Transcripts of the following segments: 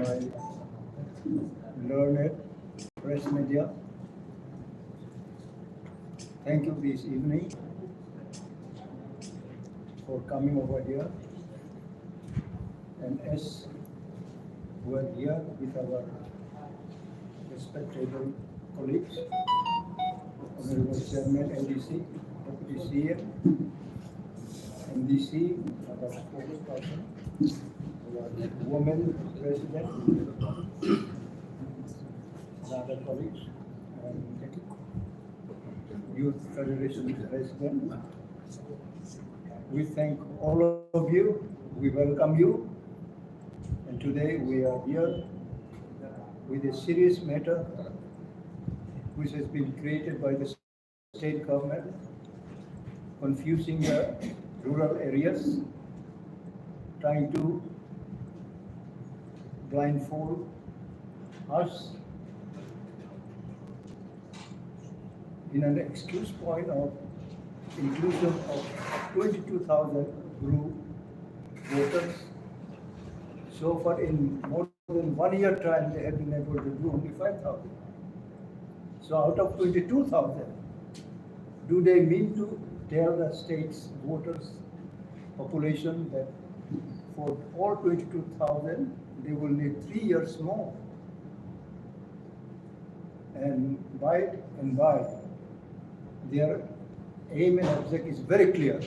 my learned press media, thank you this evening for coming over here. And as we are here with our respectable colleagues, Honorable Chairman, LDC, Deputy CM, MDC, our spokesperson, our woman president, other colleagues, and Youth Federation president. We thank all of you. We welcome you. And today we are here with a serious matter which has been created by the state government, confusing the rural areas, trying to blindfold us in an excuse point of inclusion of 22,000 group voters. So far, in more than 1 year time, they have been able to do only 5,000. So out of 22,000, do they mean to tell the state's voters population that for all 22,000, they will need 3 years more? And by their aim and object is very clear: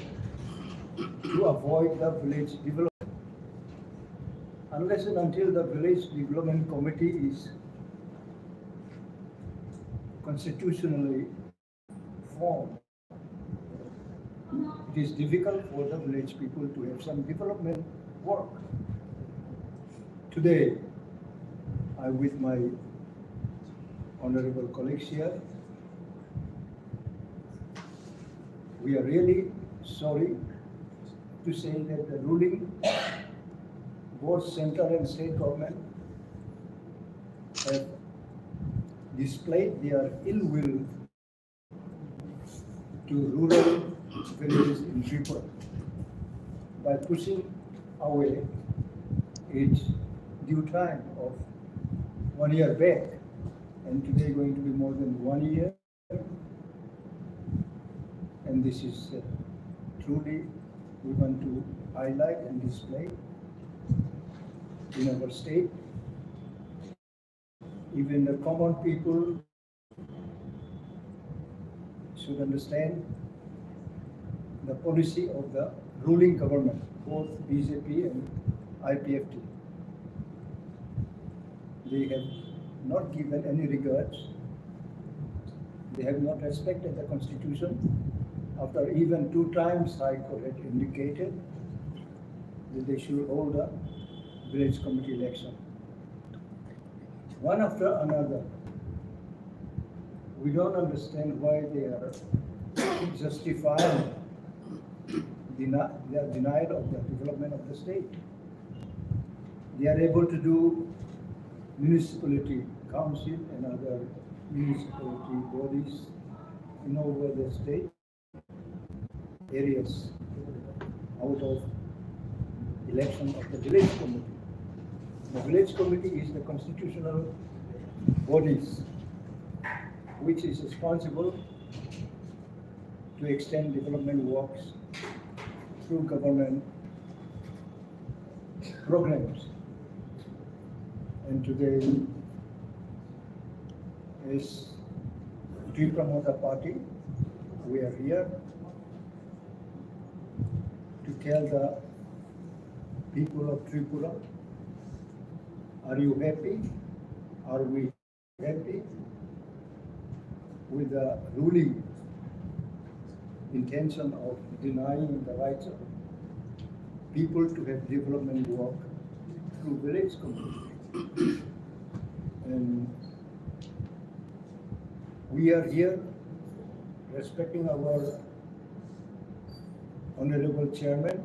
to avoid the village development. Unless and until the village development committee is constitutionally formed, it is difficult for the village people to have some development work. Today, I, with my honorable colleagues here, we are really sorry to say that the ruling, both central and state government, have displayed their ill will to rural villages in Tipra by pushing away its due time of 1 year back, and today going to be more than 1 year. And this is truly, we want to highlight and display in our state. Even the common people should understand the policy of the ruling government, both BJP and IPFT. They have not given any regards. They have not respected the constitution. After even 2 times High Court had indicated that they should hold a village committee election. One after another, we don't understand why they are justifying their denial of the development of the state. They are able to do municipality council and other municipality bodies in over the state areas out of election of the village committee. The village committee is the constitutional bodies which is responsible to extend development works through government programs. And today, as Tipra Motha party, we are here to tell the people of Tripura, are you happy? Are we happy with the ruling intention of denying the rights of people to have development work through village community? And we are here respecting our Honorable Chairman,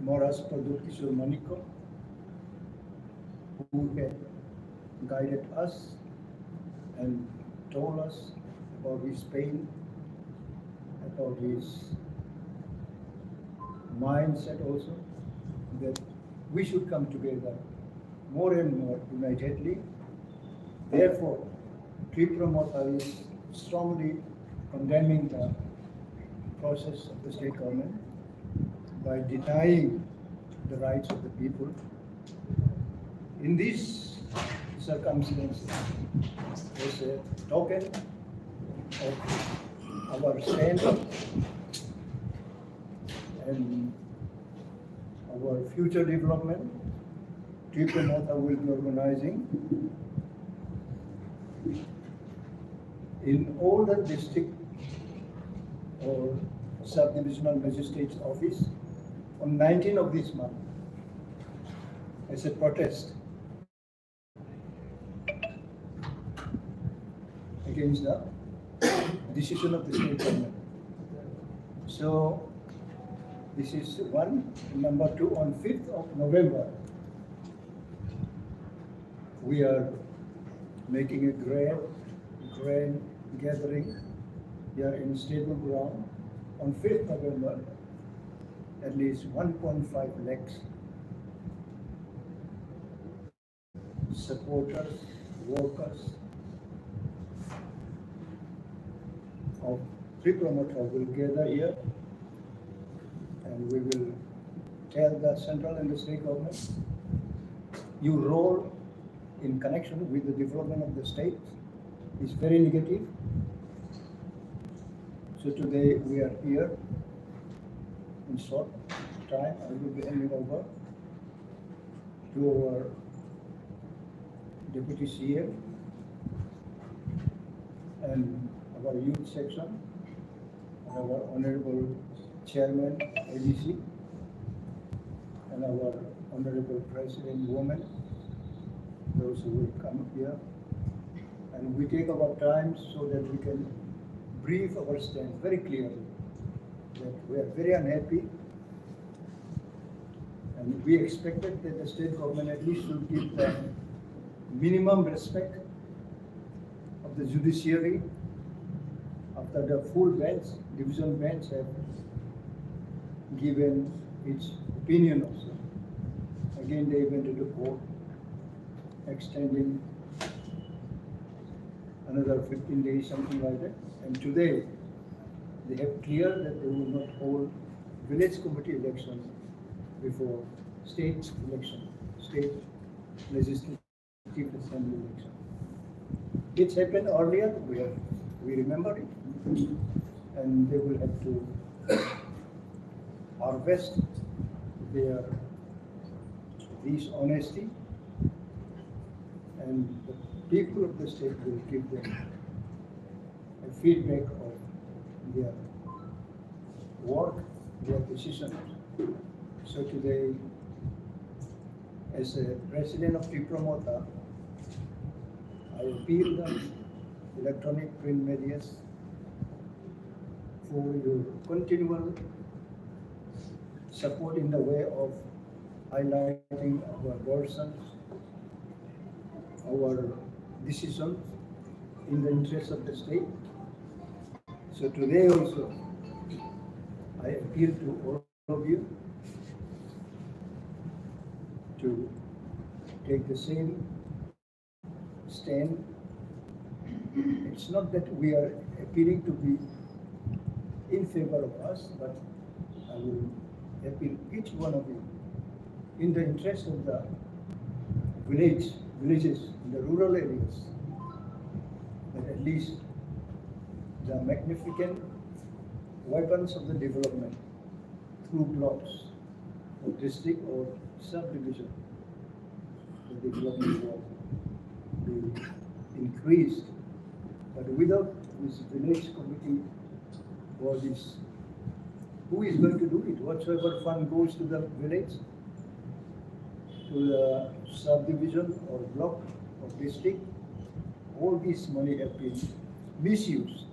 Moras Padukishur Maniko, who had guided us and told us about his pain, about his mindset also, that we should come together more and more unitedly. Therefore, Tipra Motha is strongly condemning the process of the state government by denying the rights of the people. In these circumstances, as a token of our stand and our future development, Tipra Motha will be organizing in all the district or sub-divisional magistrate's office on 19th of this month as a protest against the decision of the state government. So this is one. Number two, on 5th of November, we are making a grand gathering here in stable ground on 5th November, at least 1.5 lakhs supporters, workers of Tipra Motha will gather here, and we will tell the central and the state government, your role in connection with the development of the state is very negative. So today we are here. In short time, I will be handing over to our Deputy CM and our youth section, and our Honorable Chairman ADC, and our Honorable President Women, those who will come here. And we take our time so that we can brief our stand very clearly, that we are very unhappy, and we expected that the state government at least should give the minimum respect of the judiciary after the full bench, division bench have given its opinion also. Again they went to the court, extending another 15 days, something like that. And today they have cleared that they will not hold village committee election before state election, state legislative assembly election. It's happened earlier, we remember it, and they will have to harvest their dishonesty, and the people of the state will give them a feedback of their work, their decisions. So today, as a president of Tipra Motha, I appeal the electronic print media for your continual support in the way of highlighting our versions, our decisions in the interest of the state. So today also, I appeal to all of you to take the same stand. It's not that we are appealing to be in favor of us, but I will appeal each one of you in the interest of the villages in the rural areas, that at least the magnificent weapons of the development through blocks or district or subdivision, the development will be increased. But without this village committee bodies, who is going to do it? Whatsoever fund goes to the village, to the subdivision or block or district, all this money have been misused,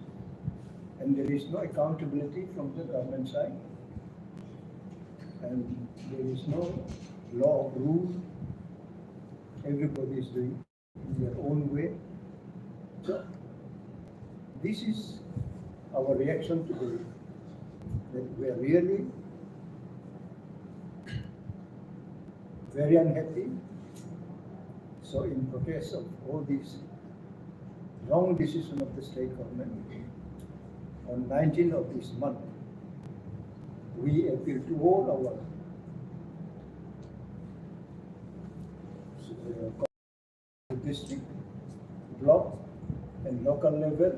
and there is no accountability from the government side, and there is no law of rule. Everybody is doing in their own way. So this is our reaction today, that we are really very unhappy So in protest of all these wrong decision of the state government, on 19th of this month, we appeal to all our district, block, and local level,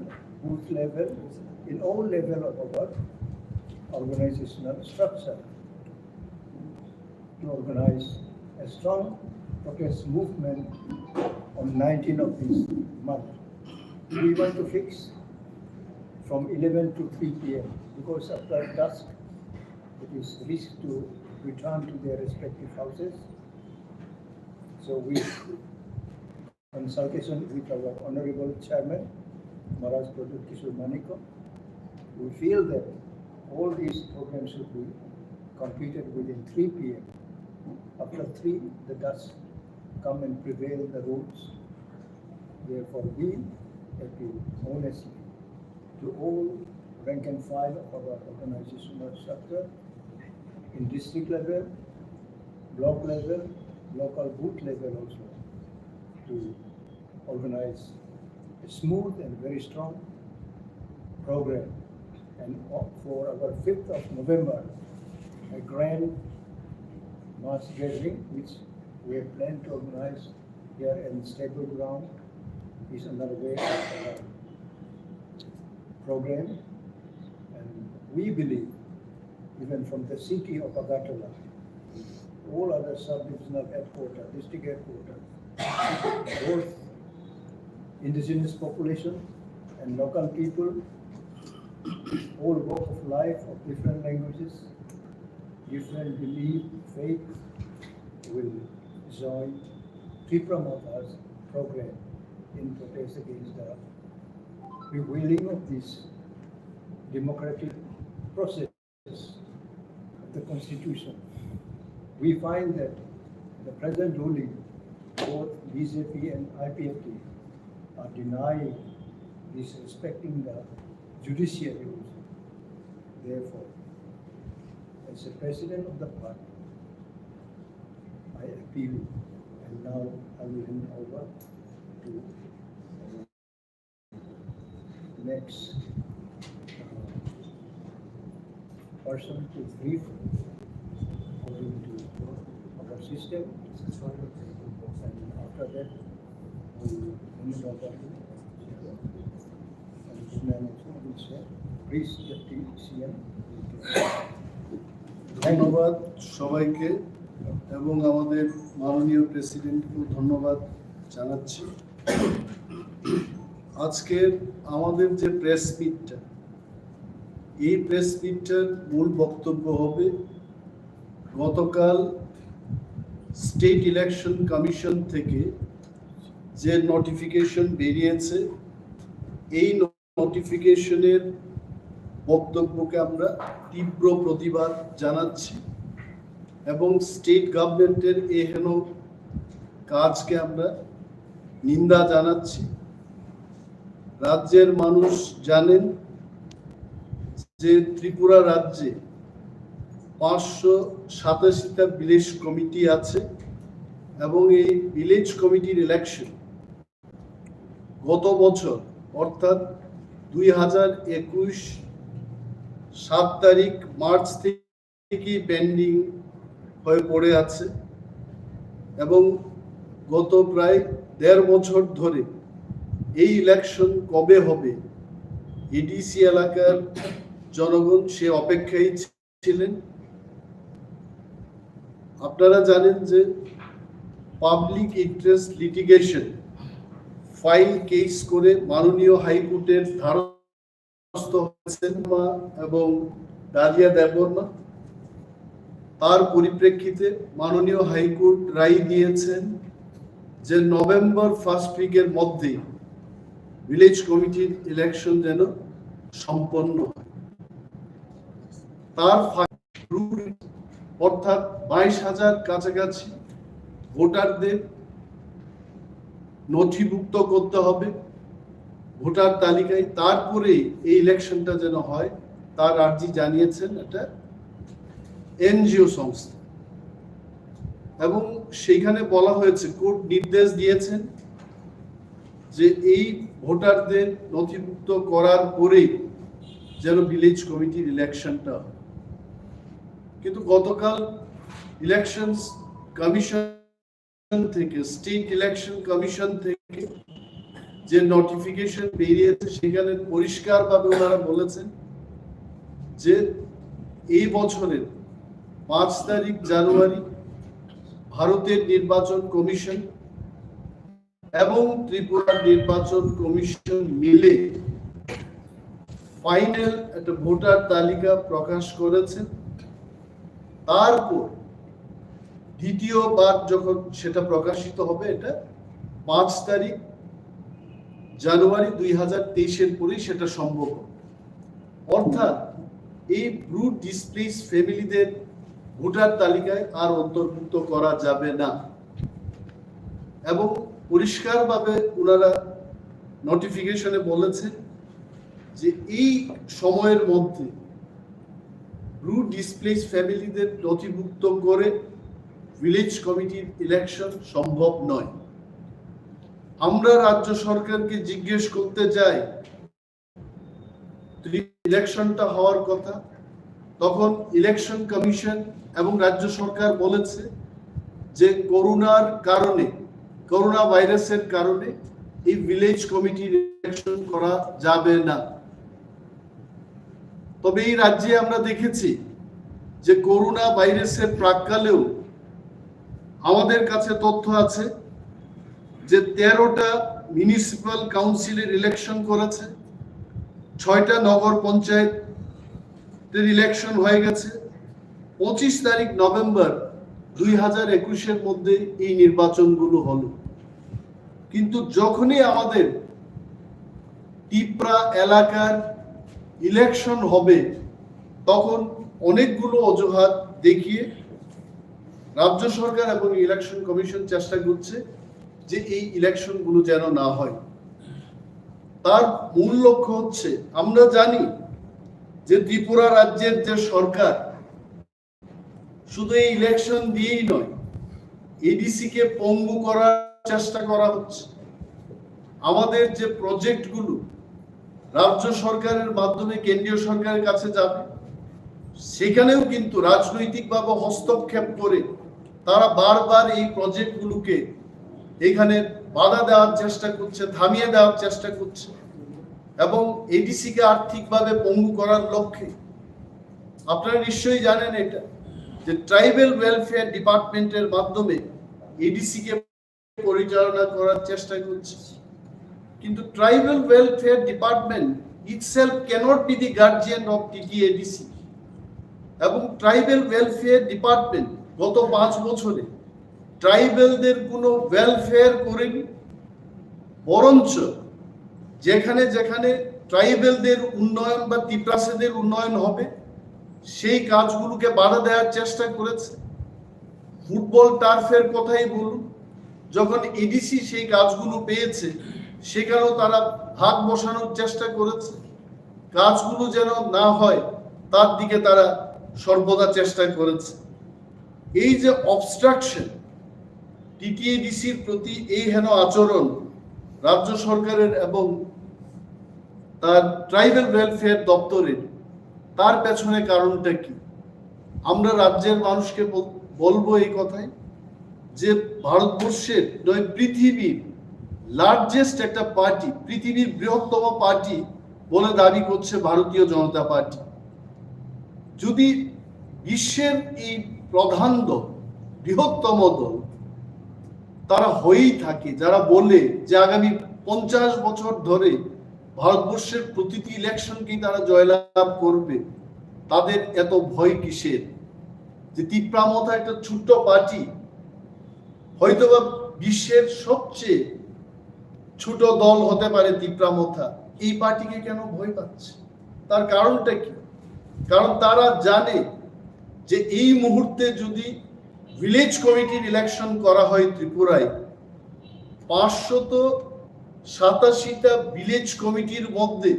booth level, in all level of our organizational structure to organize a strong protest movement on 19th of this month. We want to fix from 11 to 3 p.m. because after dusk, it is risk to return to their respective houses. So we consultation with our Honorable Chairman, Maharaj Dr. Kishore Maniko, we feel that all these programs should be completed within 3 p.m. After 3, the dust come and prevail the rules. Therefore, we appeal honestly to all rank and file of our organizational structure in district level, block level, local booth level also, to organize a smooth and very strong program. And for our 5th of November, a grand mass gathering, which we have planned to organize here in Stable Ground, is another way of our program. And we believe, even from the city of Agartala, all other sub-divisional headquarters, district headquarters, both indigenous population and local people, all walk of life of different languages, different belief, faith, will join Tipra Motha's program in protest against the prevailing of this democratic process of the Constitution. We find that the present ruling, both BJP and IPFT, are denying disrespecting the judiciary also. Therefore, as the president of the party, I appeal, and now I will hand over to next person to brief according to our system, and after that we will hand it over to Please, Deputy CM. ধন্যবাদ সবাইকে এবং আমাদের মাননীয় প্রেসিডেন্টকে ধন্যবাদ জানাচ্ছি। আজকের আমাদের যে প্রেস মিটটা, এই প্রেস মিটটার মূল বক্তব্য হবে গতকাল স্টেট ইলেকশন কমিশন থেকে যে নোটিফিকেশন বেরিয়েছে, এই নোটিফিকেশনের বক্তব্যকে আমরা তীব্র প্রতিবাদ জানাচ্ছি এবং স্টেট গভর্নমেন্টের এহেন কাজকে আমরা নিন্দা জানাচ্ছি। রাজ্যের মানুষ জানেন যে ত্রিপুরা রাজ্যে 587টা ভিলেজ কমিটি আছে এবং এই ভিলেজ কমিটির ইলেকশন গত বছর অর্থাৎ 2021 7 তারিখ মার্চ থেকে পেন্ডিং হয়ে পড়ে আছে এবং গত প্রায় 1.5 বছর ধরে এই ইলেকশন কবে হবে এডিসি এলাকার জনগণ সে অপেক্ষায় ছিলেন। আপনারা জানেন যে public interest litigation file case করে মাননীয় হাইকোর্টের দ্বারস্থ হয়েছেন এবং ডালিয়া দেববর্মা। তার পরিপ্রেক্ষিতে মাননীয় হাইকোর্ট রায় দিয়েছেন যে নভেম্বর ফার্স্ট উইকের মধ্যেই ভিলেজ কমিটির ইলেকশন যেন সম্পন্ন হয়। তার অর্থাৎ 22,000 কাছাকাছি ভোটারদের নথিভুক্ত করতে হবে ভোটার তালিকায়, তারপরে এই ইলেকশনটা যেন হয় তার আর্জি জানিয়েছেন এটা এনজিও সংস্থা। এবং সেইখানে বলা হয়েছে, কোর্ট নির্দেশ দিয়েছেন যে এই ভোটারদের নথিভুক্ত করার পরেই যেন ভিলেজ কমিটির ইলেকশনটা। কিন্তু গতকাল ইলেকশনস কমিশন থেকে, স্টেট ইলেকশন কমিশন থেকে যে নোটিফিকেশন বেরিয়েছে সেখানে পরিষ্কারভাবে ওনারা বলেছেন যে এই বছরের 5 তারিখ জানুয়ারি ভারতের নির্বাচন কমিশন এবং ত্রিপুরার নির্বাচন কমিশন মিলে ফাইনাল একটা ভোটার তালিকা প্রকাশ করেছেন। তারপর দ্বিতীয়বার যখন সেটা প্রকাশিত হবে, এটা 5 তারিখ জানুয়ারি 2023-এর পরেই সেটা সম্ভব। অর্থাৎ এই ব্রুট ডিসপ্লেস ফ্যামিলিদের ভোটার তালিকায় আর অন্তর্ভুক্ত করা যাবে না। এবং পরিষ্কারভাবে ওনারা নোটিফিকেশনে বলেছেন যে এই সময়ের মধ্যে ব্রুট ডিসপ্লেস ফ্যামিলিদের নথিভুক্ত করে ভিলেজ কমিটির ইলেকশন সম্ভব নয়। আমরা রাজ্য সরকারকে জিজ্ঞেস করতে চাই, ইলেকশনটা হওয়ার কথা, তখন ইলেকশন কমিশন এবং রাজ্য সরকার বলেছে যে করোনা ভাইরাসের কারণে এই ভিলেজ কমিটির ইলেকশন করা যাবে না। তবে এই রাজ্যে আমরা দেখেছি যে করোনা ভাইরাসের প্রাক্কালেও আমাদের কাছে তথ্য আছে যে 13টা মিউনিসিপাল কাউন্সিলের ইলেকশন করেছে, 6টা নগর পঞ্চায়েতের ইলেকশন হয়ে গেছে। 25 তারিখ নভেম্বর 2021-এর মধ্যে এই নির্বাচনগুলো হলো। কিন্তু যখনই আমাদের টিপ্রা এলাকার ইলেকশন হবে, তখন অনেকগুলো অজুহাত দেখিয়ে রাজ্য সরকার এবং ইলেকশন কমিশন চেষ্টা করছে যে এই ইলেকশনগুলো যেন না হয়। তার মূল লক্ষ্য হচ্ছে, আমরা জানি যে ত্রিপুরা রাজ্যের যে সরকার শুধু এই ইলেকশন দিয়েই নয়, এডিসি কে পঙ্গু করার চেষ্টা করা হচ্ছে। আমাদের যে প্রজেক্টগুলো রাজ্য সরকারের মাধ্যমে কেন্দ্রীয় সরকারের কাছে যাবে, সেখানেও কিন্তু রাজনৈতিকভাবে হস্তক্ষেপ করে তারা বারবার এই প্রজেক্টগুলোকে এখানে বাধা দেওয়ার চেষ্টা করছে, থামিয়ে দেওয়ার চেষ্টা করছে এবং এডিসি কে আর্থিকভাবে পঙ্গু করার লক্ষ্যে। আপনারা নিশ্চয়ই জানেন এটা, যে ট্রাইবাল ওয়েলফেয়ার ডিপার্টমেন্টের মাধ্যমে এডিসি কে পরিচালনা করার চেষ্টা করছে। কিন্তু tribal welfare department itself cannot be the guardian of TTADC, এবং ট্রাইবাল ওয়েলফেয়ার ডিপার্টমেন্ট গত 5 বছরে ট্রাইবেলদের কোনো ওয়েলফেয়ার করেনি, বরঞ্চ যেখানে যেখানে ট্রাইবেলদের উন্নয়ন বা তিপ্রাসেদের উন্নয়ন হবে সেই কাজগুলোকে বাধা দেওয়ার চেষ্টা করেছে। ফুটবল টার্ফের কথাই বলুন, যখন এডিসি সেই কাজগুলো পেয়েছে সেখানেও তারা হাত বসানোর চেষ্টা করেছে। কাজগুলো যেন না হয় তার দিকে তারা সর্বদা চেষ্টা করেছে। এই যে অবস্ট্রাকশন, টিটিএডিসির প্রতি এই হেন আচরণ রাজ্য সরকারের এবং তার ট্রাইবাল ওয়েলফেয়ার দপ্তরের, তার পেছনে কারণটা কি? আমরা রাজ্যের মানুষকে বলবো এই কথাই, যে ভারতবর্ষের নয়, পৃথিবীর লার্জেস্ট একটা পার্টি, পৃথিবীর বৃহত্তম পার্টি বলে দাবি করছে ভারতীয় জনতা পার্টি। যদি বিশ্বের এই প্রধান দল, বৃহত্তম দল তারা হয়েই থাকে, যারা বলে যে আগামী 50 বছর ধরে ভারতবর্ষের প্রতিটি ইলেকশনকেই তারা জয়লাভ করবে, তাদের এত ভয় কিসের? যে তিপ্রা মথা একটা ছোট্ট পার্টি, হয়তোবা বিশ্বের সবচেয়ে ছোট দল হতে পারে তিপ্রা মথা, এই পার্টিকে কেন ভয় পাচ্ছে? তার কারণটা কি? কারণ তারা জানে যে এই মুহূর্তে যদি ভিলেজ কমিটির ইলেকশন করা হয় ত্রিপুরায়, 587টা ভিলেজ কমিটির মধ্যে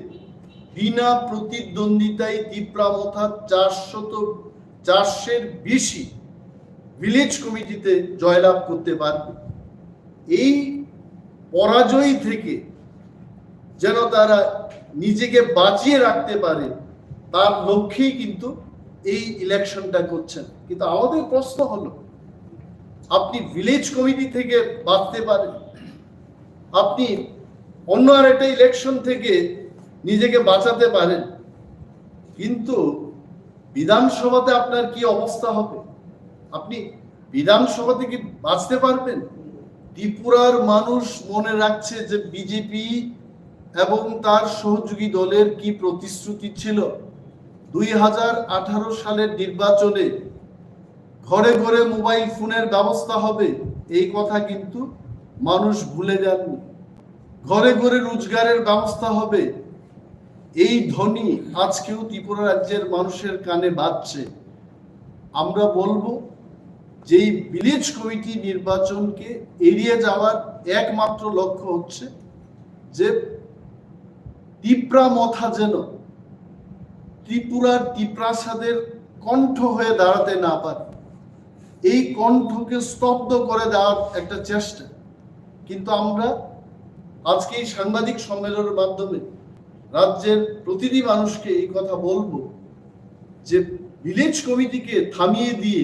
বিনা প্রতিদ্বন্দ্বিতায় তিপ্রা মথা 400-এর বেশি ভিলেজ কমিটিতে জয়লাভ করতে পারবে। এই পরাজয় থেকে যেন তারা নিজেকে বাঁচিয়ে রাখতে পারে তার লক্ষ্যেই কিন্তু এই ইলেকশনটা করছেন। কিন্তু আমাদের প্রশ্ন হলো, আপনি ভিলেজ কমিটি থেকে বাঁচতে পারেন, আপনি অন্য আরেকটা ইলেকশন থেকে নিজেকে বাঁচাতে পারেন, কিন্তু বিধানসভাতে আপনার কি অবস্থা হবে? আপনি বিধানসভা থেকে বাঁচতে পারবেন? ত্রিপুরার মানুষ মনে রাখছে যে বিজেপি এবং তার সহযোগী দলের কি প্রতিশ্রুতি ছিল। 2018 সালের নির্বাচনে ঘরে ঘরে মোবাইল ফোনের ব্যবস্থা হবে, এই কথা কিন্তু মানুষ ভুলে যাননি। ঘরে ঘরে রোজগারের ব্যবস্থা হবে, এই ধ্বনি আজকেও ত্রিপুরা রাজ্যের মানুষের কানে বাজছে। আমরা বলবো যে এই ভিলেজ কমিটি নির্বাচনকে এড়িয়ে যাওয়ার একমাত্র লক্ষ্য হচ্ছে যে টিপ্রা মথা যেন ত্রিপুরার ত্রিপ্রাসাদের কণ্ঠ হয়ে দাঁড়াতে না পারে, এই কণ্ঠকে স্তব্ধ করে দেওয়ার একটা চেষ্টা। কিন্তু আমরা আজকে এই সাংবাদিক সম্মেলনের মাধ্যমে রাজ্যের প্রতিটি মানুষকে এই কথা বলবো যে ভিলেজ কমিটিকে থামিয়ে দিয়ে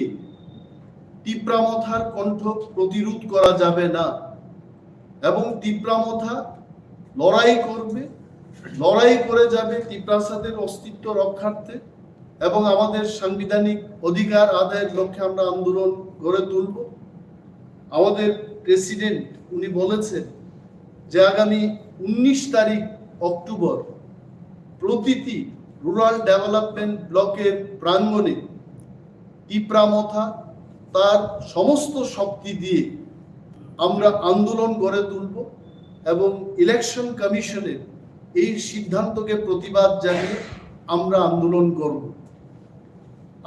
টিপ্রা মথার কণ্ঠ প্রতিরোধ করা যাবে না, এবং টিপ্রা মথা লড়াই করবে, লড়াই করে যাবে ত্রিপ্রাসাদের অস্তিত্ব রক্ষার্থে, এবং আমাদের সাংবিধানিক অধিকার আদায়ের লক্ষ্যে আমরা আন্দোলন গড়ে তুলব। আমাদের প্রেসিডেন্ট উনি বলেছেন যে আগামী 19 তারিখ অক্টোবর প্রতিটি রুরাল ডেভেলপমেন্ট ব্লকের প্রাঙ্গণে টিপ্রা মথা তার সমস্ত শক্তি দিয়ে আমরা আন্দোলন গড়ে তুলব, এবং ইলেকশন কমিশনের এই সিদ্ধান্তকে প্রতিবাদ জানিয়ে আমরা আন্দোলন করব।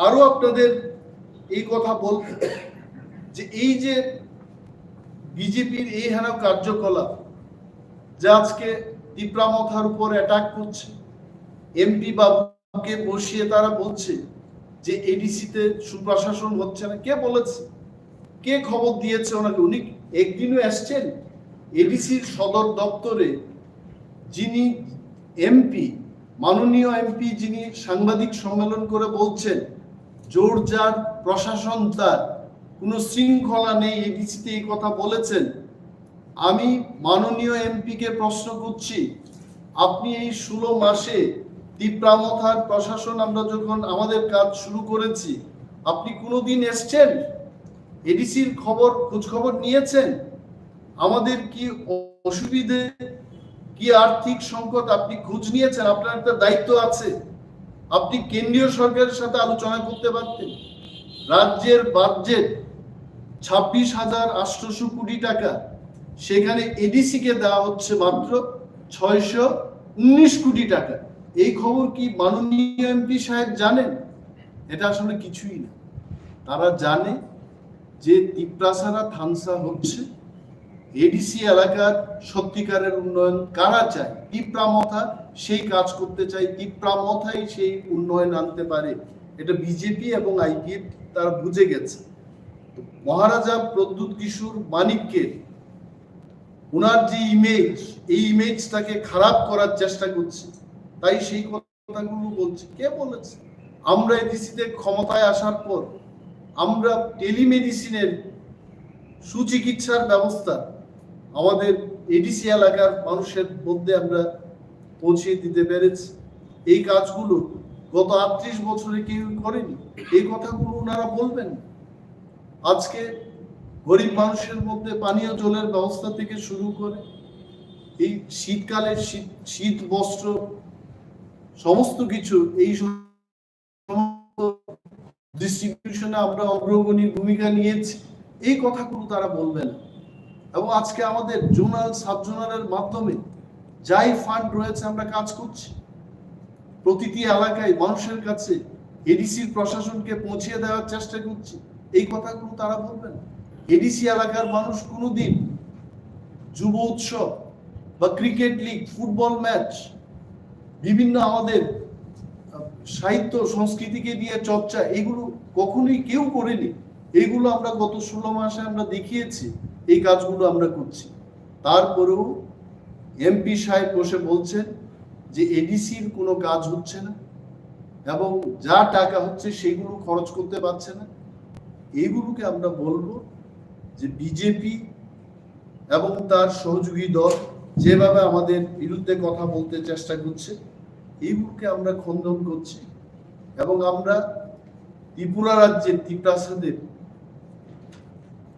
আরো আপনাদের এই কথা বলতে যে এই যে বিজেপির এই হেন কার্যকলাপ, যে আজকে টিপ্রা মথার উপর অ্যাটাক করছে, এমপি বাবুকে বসিয়ে তারা বলছে যে এডিসিতে সুপ্রশাসন হচ্ছে না। কে বলেছে? কে খবর দিয়েছে ওনাকে? উনি একদিনও এসছেন এডিসির সদর দপ্তরে? যিনি এমপি, মাননীয় এমপি, যিনি সাংবাদিক সম্মেলন করে বলছেন জোরজার প্রশাসন, তার কোনো শৃঙ্খলা নেই, এডিসিতে এই কথা বলেছেন। আমি মাননীয় এমপিকে প্রশ্ন করছি, আপনি এই 16 মাসে টিপ্রা মথার প্রশাসন আমরা যখন আমাদের কাজ শুরু করেছি, আপনি কোনোদিন এসছেন? এডিসির খোঁজ খবর নিয়েছেন? আমাদের কি অসুবিধে, কি আর্থিক সংকট, আপনি খোঁজ নিয়েছেন? আপনার একটা দায়িত্ব আছে, আপনি কেন্দ্রীয় সরকারের সাথে আলোচনা করতে পারতেন। রাজ্যের বাজেট 26,800 কোটি টাকা, সেখানে এডিসি কে দেওয়া হচ্ছে মাত্র 619 কোটি টাকা। এই খবর কি মাননীয় এমপি সাহেব জানেন? এটা আসলে কিছুই না। তারা জানে যে টিপ্রাসারা থানসা হচ্ছে, এডিসি এলাকার সত্যিকারের উন্নয়ন কারা চায়? টিপ্রা মথা সেই কাজ করতে চায়, টিপ্রা মথাই সেই উন্নয়ন আনতে পারে। এটা বিজেপি এবং আইপিএফ তারা বুঝে গেছে। মহারাজা প্রদ্যুৎ কিশোর মানিককে ওনার যে ইমেজ, এই ইমেজটাকে খারাপ করার চেষ্টা করছে, তাই সেই কথাগুলো বলছে। কে বলেছে? আমরা এডিসিতে ক্ষমতায় আসার পর আমরা টেলিমেডিসিনের সুচিকিৎসার ব্যবস্থা আমাদের এডিসি এলাকার মানুষের মধ্যে আমরা পৌঁছে দিতে পেরেছি। এই কাজগুলো গত 38 বছরে কেউ করেনি। এই কথাগুলো ওনারা বলবেন। আজকে গরিব মানুষের মধ্যে পানীয় জলের ব্যবস্থা থেকে শুরু করে এই শীতকালে শীত বস্ত্র সমস্ত কিছু, এই ডিস্ট্রিবিউশনে আমরা অগ্রগণী ভূমিকা নিয়েছি, এই কথাগুলো তারা বলবেন। এবং আজকে আমাদের জোনাল সাব জোনালের মাধ্যমে যাই ফান্ড রয়েছে আমরা কাজ করছি, প্রতিটি এলাকায় মানুষের কাছে এডিসির প্রশাসনকে পৌঁছে দেওয়ার চেষ্টা করছি। এই কথাগুলো তারা বলবেন। এডিসি এলাকার মানুষ কোনোদিন যুব উৎসব বা ক্রিকেট লিগ, ফুটবল ম্যাচ, বিভিন্ন আমাদের সাহিত্য সংস্কৃতিকে নিয়ে চর্চা, এগুলো কখনোই কেউ করেনি। এইগুলো আমরা গত 16 মাসে আমরা দেখিয়েছি, এই কাজগুলো আমরা করছি। তারপরেও এমপি সাহেব বসে বলছেন যে এডিসির কোনো কাজ হচ্ছে না এবং যা টাকা হচ্ছে সেগুলো খরচ করতে পারছে না। এইগুলোকে আমরা বলবো যে বিজেপি এবং তার সহযোগী দল যেভাবে আমাদের বিরুদ্ধে কথা বলতে চেষ্টা করছে, এইগুলোকে আমরা খণ্ডন করছি এবং আমরা ত্রিপুরা রাজ্যের ত্রিপ্রাসাদের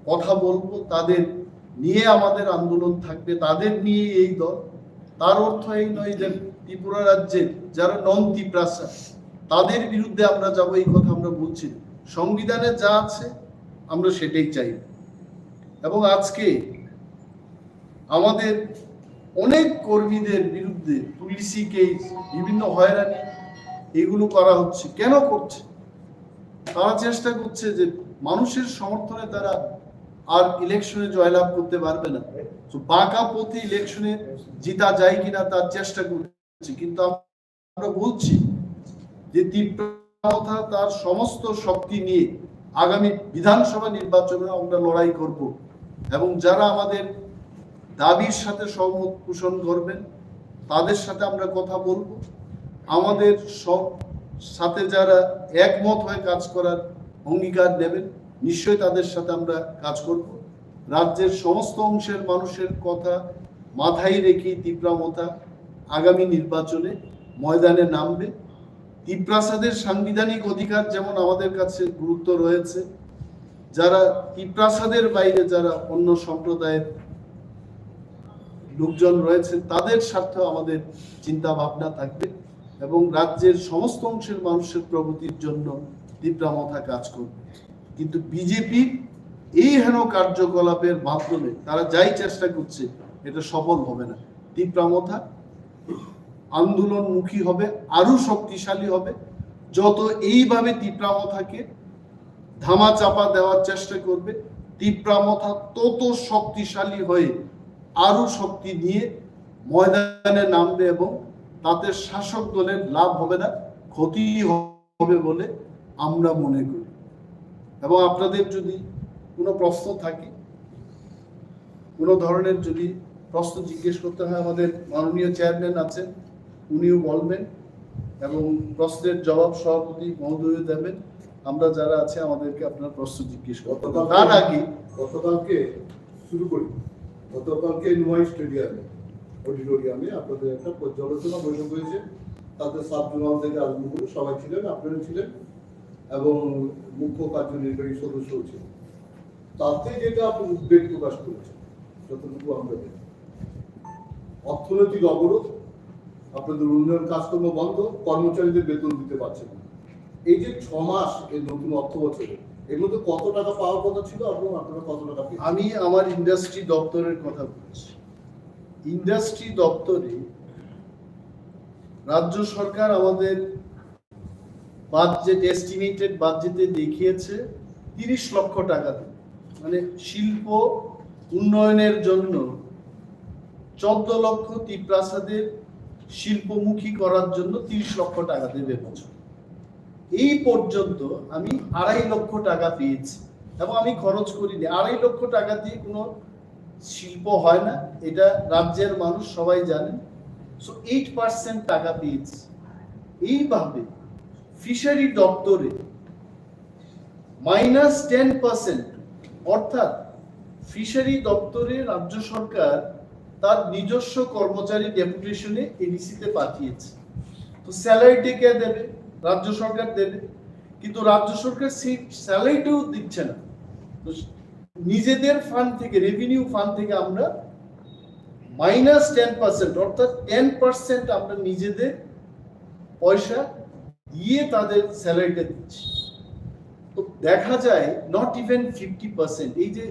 কথা বলবো, তাদের নিয়ে আমাদের আন্দোলন থাকবে, তাদের নিয়ে এই দল। তার অর্থ এই নয় যে ত্রিপুরা রাজ্যের যারা নন ত্রিপ্রাসা তাদের বিরুদ্ধে আমরা যাব, এই কথা আমরা বলছি। সংবিধানে যা আছে আমরা সেটাই চাই। এবং আজকে আমাদের অনেক কর্মীদের বিরুদ্ধে পুলিশি কেস, বিভিন্ন হয়রানি এগুলো করা হচ্ছে। কেন করছে? তারা চেষ্টা করছে যে মানুষের সমর্থনে তারা আর ইলেকশনে জয়লাভ করতে পারবে না, তো বাঁকা পথে ইলেকশনে জিতা যায় কিনা তার চেষ্টা করছে। কিন্তু আমরা বলছি যে তীব্রতা তার সমস্ত শক্তি নিয়ে আগামী বিধানসভা নির্বাচনে আমরা লড়াই করব এবং যারা আমাদের দাবির সাথে সহমত পোষণ করবেন তাদের সাথে আমরা কথা বলবো। আমাদের সাথে যারা একমত হয়ে কাজ করার অঙ্গীকার নেবেন নিশ্চয়ই তাদের সাথে আমরা কাজ করব। রাজ্যের সমস্ত অংশের মানুষের কথা মাথায় রেখে ত্রিপুরা মথা আগামী নির্বাচনে ময়দানে নামবে। ত্রিপ্রাসাদের সাংবিধানিক অধিকার যেমন আমাদের কাছে গুরুত্ব রয়েছে, যারা ত্রিপ্রাসাদের বাইরে যারা অন্য সম্প্রদায়ের লোকজন রয়েছে তাদের স্বার্থে আমাদের চিন্তা ভাবনা থাকবে এবং রাজ্যের সমস্ত অংশের মানুষের প্রগতির জন্য ত্রিপুরা মথা কাজ করবে। কিন্তু বিজেপি এই হেন কার্যকলাপের মাধ্যমে তারা যাই চেষ্টা করছে এটা সফল হবে না। ত্রিপুরা মথা আন্দোলনমুখী হবে, আরো শক্তিশালী হবে। যত এইভাবে ত্রিপুরা মথাকে ধামা চাপা দেওয়ার চেষ্টা করবে, ত্রিপুরা মথা তত শক্তিশালী হয়ে আরো শক্তি নিয়ে ময়দানে নামবে এবং তাতে শাসক দলের লাভ হবে না, ক্ষতি হবে বলে আমরা মনে করি। এবং আপনাদের যদি কোনো প্রশ্ন থাকে, কোনো ধরনের যদি প্রশ্ন জিজ্ঞেস করতে হয়, আমাদের মাননীয় চেয়ারম্যান আছেন, উনিও বলবেন এবং প্রশ্নের জবাব সভাপতি মহোদয় দেবেন। আমরা যারা আছে আমাদেরকে আপনার প্রশ্ন জিজ্ঞেস করতে হবে। তার আগে গতকালকে শুরু করি, গতকালকে নুয়াই স্টেডিয়ামে অডিটোরিয়ামে আপনাদের একটা পর্যালোচনা বৈঠক হয়েছে। তাতে সাব জোনাল থেকে আরম্ভ করে সবাই ছিলেন, আপনারা ছিলেন এবং মুখ্য কার্যনির্বাহী সদস্যও ছিলেন। তাতে যেটা আপনি উদ্বেগ প্রকাশ করেছেন, যতটুকু আমরা জানি, অর্থনৈতিক অবরোধ, আপনাদের উন্নয়ন কাজকর্ম বন্ধ, কর্মচারীদের বেতন দিতে পারছেন না। এই যে 6 মাস এই নতুন অর্থ বছরে এর মধ্যে কত টাকা পাওয়ার কথা ছিল এবং আপনারা কত টাকা পেয়েছেন? আমি আমার ইন্ডাস্ট্রি দপ্তরের কথা বলছি। ইন্ডাস্ট্রি দপ্তরে রাজ্য সরকার আমাদের বাজেট, এস্টিমেটেড বাজেটে দেখিয়েছে 30 লক্ষ টাকা দেবে, মানে শিল্প উন্নয়নের জন্য 14 লক্ষ ত্রিপ্রাসাদের শিল্পমুখী করার জন্য 30 লক্ষ টাকা দেবে বছর। এই পর্যন্ত আমি 2.5 লক্ষ টাকা পেয়েছি এবং আমি খরচ করিনি। 2.5 লক্ষ টাকা দিয়ে কোনো শিল্প হয় না, এটা রাজ্যের মানুষ সবাই জানেন। সো 8% টাকা পেয়েছি। এইভাবে ফিশারি দপ্তরে -10%, অর্থাৎ ফিশারি দপ্তরে রাজ্য সরকার তার নিজস্ব কর্মচারী ডেপুটেশনে এডিসিতে পাঠিয়েছে। তো স্যালারিটি কে দেবে? রাজ্য সরকার দেবে, কিন্তু রাজ্য সরকার সেই স্যালারিটিও দিচ্ছে না। তো নিজেদের ফান্ড থেকে, রেভিনিউ ফান্ড থেকে আমরা -10%, অর্থাৎ 10% আমরা নিজেদের পয়সা দিয়ে তাদের স্যালারিটা দিচ্ছি। তো দেখা যায় নট ইভেন 50%, এই যে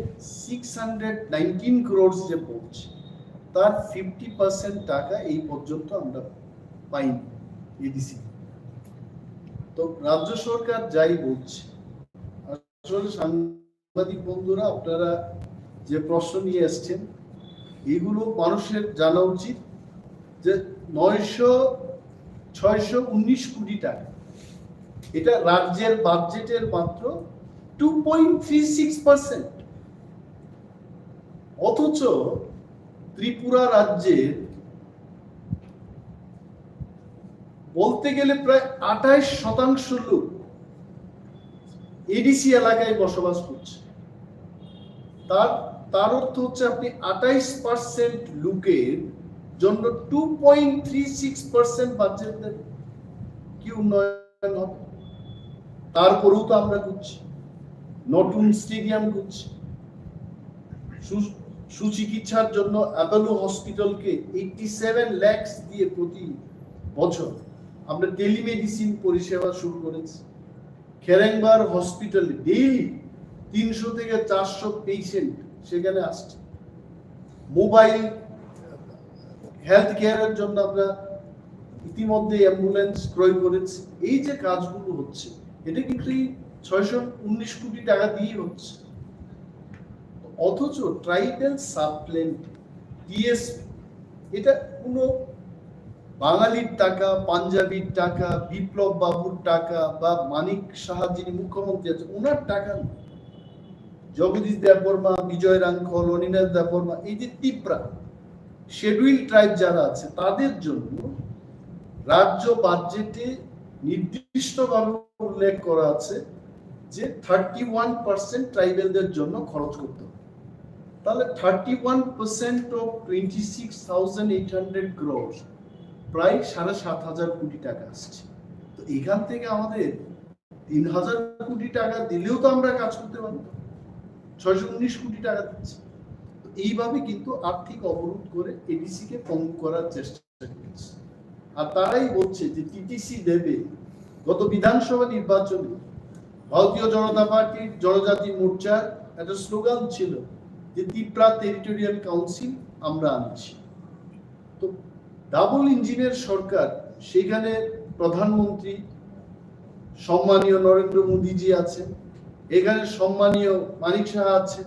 619 crores যে পড়ছে তার 50% টাকা এই পর্যন্ত আমরা পাইনি এডিসি। তো রাজ্য সরকার যাই বলছে, আসলে সাংবাদিক বন্ধুরা আপনারা যে প্রশ্ন নিয়ে এসছেন এগুলো মানুষের জানা উচিত যে 619 কোটি টাকা এটা রাজ্যের বাজেটের মাত্র 2.36%। অথচ ত্রিপুরা রাজ্যের বলতে গেলে প্রায় 28% লোক এডিসি এলাকায় বসবাস করছে। তার অর্থ হচ্ছে আপনি 28% লোকের জন্য 2.36% বাজেট দেন, কি উন্নয়ন হবে? তারপরেও তো আমরা করছি, নতুন স্টেডিয়াম করছি, সুচিকিৎসার জন্য অ্যাপোলো হসপিটালকে 87 লাখ দিয়ে প্রতি বছর আমরা টেলিমেডিসিন পরিষেবা শুরু করেছি। খেরেংবার হসপিটালে ডেইলি 300 থেকে 400 পেশেন্ট সেখানে আসছে। মোবাইল হেলথ কেয়ারের জন্য আমরা ইতিমধ্যে অ্যাম্বুলেন্স ক্রয় করেছি। এই যে কাজগুলো হচ্ছে, এটা কিন্তু 619 কোটি টাকা দিয়ে হচ্ছে। অথচ ট্রাইবেল সাবপ্লেন টিএসপি, এটা কোনো বাঙালির টাকা, পাঞ্জাবির টাকা, বিপ্লব বাবুর টাকা বা মানিক সাহা যিনি মুখ্যমন্ত্রী আছে ওনার টাকা না। জগদীশ দেববর্মা, বিজয় রাঙ্খল, অনিনাথ দেববর্মা, এই যে টিপ্রা শেডিউল ট্রাইব যারা আছে তাদের জন্য রাজ্য বাজেটে নির্দিষ্টভাবে উল্লেখ করা আছে যে 31% ট্রাইবেলদের জন্য খরচ করতে হবে। তাহলে 31% অফ 26,800 crores, প্রায় 7,500 কোটি টাকা আসছে। তো এখান থেকে আমাদের 3,000 কোটি টাকা দিলেও তো আমরা কাজ করতে পারবো, 619 কোটি টাকা দিচ্ছে। এইভাবে কিন্তু আর্থিক অবরোধ করে এডিসি কে কম করার চেষ্টা করছে। আর তারাই বলছে যে টিটিসি দেবে। গত বিধানসভা নির্বাচনে ভারতীয় জনতা পার্টির জনজাতি মোর্চার একটা স্লোগান ছিল যে ত্রিপুরা টেরিটোরিয়াল কাউন্সিল আমরা আনছি। তো ডাবল ইঞ্জিনের সরকার, সেখানে প্রধানমন্ত্রী সম্মানীয় নরেন্দ্র মোদীজি আছেন, এখানে সম্মানীয় মানিক সাহা আছেন,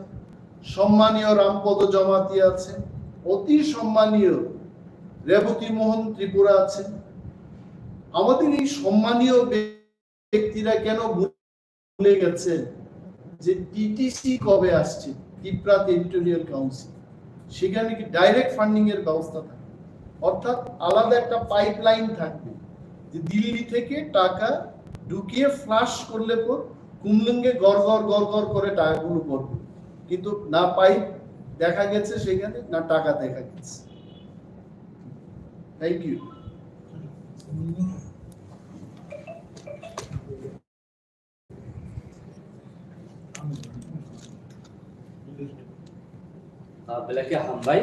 সম্মানীয় রামপদ জমাতি আছেন, অতি সম্মানীয় রেবতী মোহন ত্রিপুরা আছেন। আমাদের এই সম্মানীয় ব্যক্তিরা কেন ভুলে গেছে যে টিটিসি কবে আসছে, ত্রিপুরা টেরিটোরিয়াল কাউন্সিল, সেখানে কি ডাইরেক্ট ফান্ডিং এর ব্যবস্থা থাকবে, অর্থাৎ আলাদা একটা পাইপলাইন থাকবে যে দিল্লি থেকে টাকা ঢুকিয়ে ফ্লাশ করলে পর কুমলুঙ্গে গড় করে টাকাগুলো পড়বে, কিন্তু না পাইপ দেখা গেছে সেখানে, না টাকা দেখা গেছে। Thank you. Belaki hambai,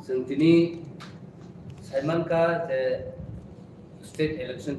sentini Saiman ka state election